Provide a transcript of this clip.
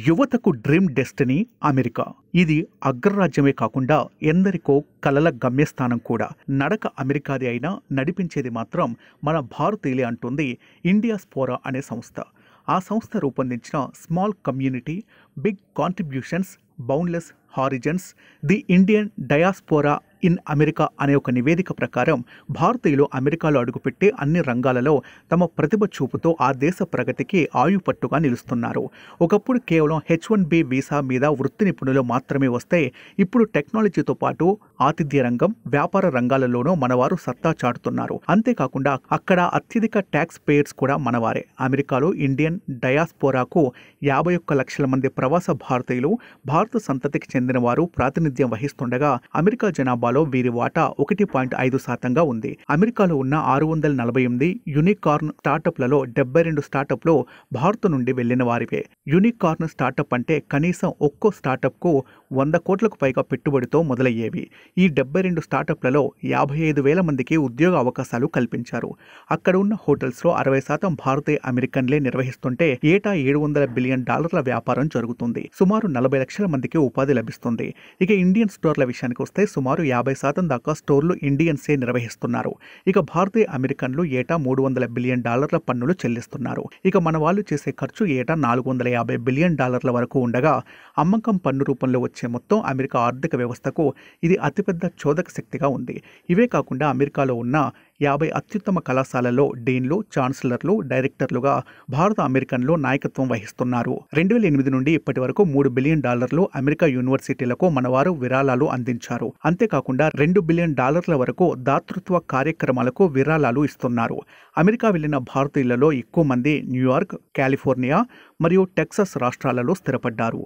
యువతకు dream destiny America. ఇది అగ్రరాజ్యమే కాకుండా ఎందరికో కలల గమ్యస్థానం కూడా. నడక అమెరికాది అయినా నడిపించేది మాత్రం మన భారతీయులే అంటుంది ఇండియాస్పోరా అనే సంస్థ. ఆ సంస్థ రూపొందించిన small community big contributions boundless horizons the Indian diaspora in America అనే ఒక నివేదిక ప్రకారం భారతీయులు అమెరికాలో అడుగుపెట్టే అన్ని రంగాలలో తమ ప్రతిభ చూపుతో ఆ దేశ ప్రగతికి ఆయుపట్టుగా నిలుస్తున్నారు. ఒకప్పుడు కేవలం H1B వీసా మీద వృత్తి నిపుణులు మాత్రమే వస్తే ఇప్పుడు టెక్నాలజీతో పాటు ఆతిథ్య రంగం, వ్యాపార రంగాలలోనూ మనవారు సత్తా చాటుతున్నారు. అంతేకాకుండా అక్కడ అత్యధిక ట్యాక్స్ పేయర్స్ కూడా మనవారే. అమెరికాలో ఇండియన్ డయాస్పోరాకు 51 లక్షల మంది ప్రవాస భారతీయులు, భారత సంతతికి చెందిన వారు ప్రాతినిధ్యం వహిస్తుండగా అమెరికా జనాభాలో వీరి వాటా 1.5% ఉంది. అమెరికాలో ఉన్న 648 యూనికార్న్ స్టార్టప్లలో 72 స్టార్టప్లు భారత్ నుండి వెళ్లిన వారివే. యూనికార్న్ స్టార్టప్ అంటే కనీసం ఒక్కో స్టార్టప్కు 100 కోట్లకు పైగా పెట్టుబడితో మొదలయ్యేవి. ఈ 72 స్టార్టప్లలో 55,000 మందికి ఉద్యోగ అవకాశాలు కల్పించారు. అక్కడ ఉన్న హోటల్స్లో 60% భారతీయ అమెరికన్లే నిర్వహిస్తుంటే ఏటా $700 బిలియన్ వ్యాపారం జరుగుతుంది. సుమారు 40 లక్షల మందికి ఉపాధి లభిస్తుంది. ఇక ఇండియన్ స్టోర్ల విషయానికి వస్తే సుమారు 50% దాకా స్టోర్లు ఇండియన్సే నిర్వహిస్తున్నారు. ఇక భారతీయ అమెరికన్లు ఏటా $300 బిలియన్ పన్నులు చెల్లిస్తున్నారు. ఇక మన వాళ్ళు చేసే ఖర్చు ఏటా $450 బిలియన్ వరకు ఉండగా అమ్మకం పన్ను రూపంలో వచ్చే మొత్తం అమెరికా ఆర్థిక వ్యవస్థకు ఇది అతిపెద్ద చోదక శక్తిగా ఉంది. ఇవే కాకుండా అమెరికాలో ఉన్న 50 అత్యుత్తమ కళాశాలల్లో డీన్లు, ఛాన్సలర్లు, డైరెక్టర్లుగా భారత అమెరికన్లు నాయకత్వం వహిస్తున్నారు. 2008 నుండి ఇప్పటి వరకు $3 బిలియన్ అమెరికా యూనివర్సిటీలకు మనవారు విరాళాలు అందించారు. అంతేకాకుండా $2 బిలియన్ వరకు దాతృత్వ కార్యక్రమాలకు విరాళాలు ఇస్తున్నారు. అమెరికా వెళ్లిన భారతీయులలో ఎక్కువ మంది న్యూయార్క్, కాలిఫోర్నియా మరియు టెక్సాస్ రాష్ట్రాలలో స్థిరపడ్డారు.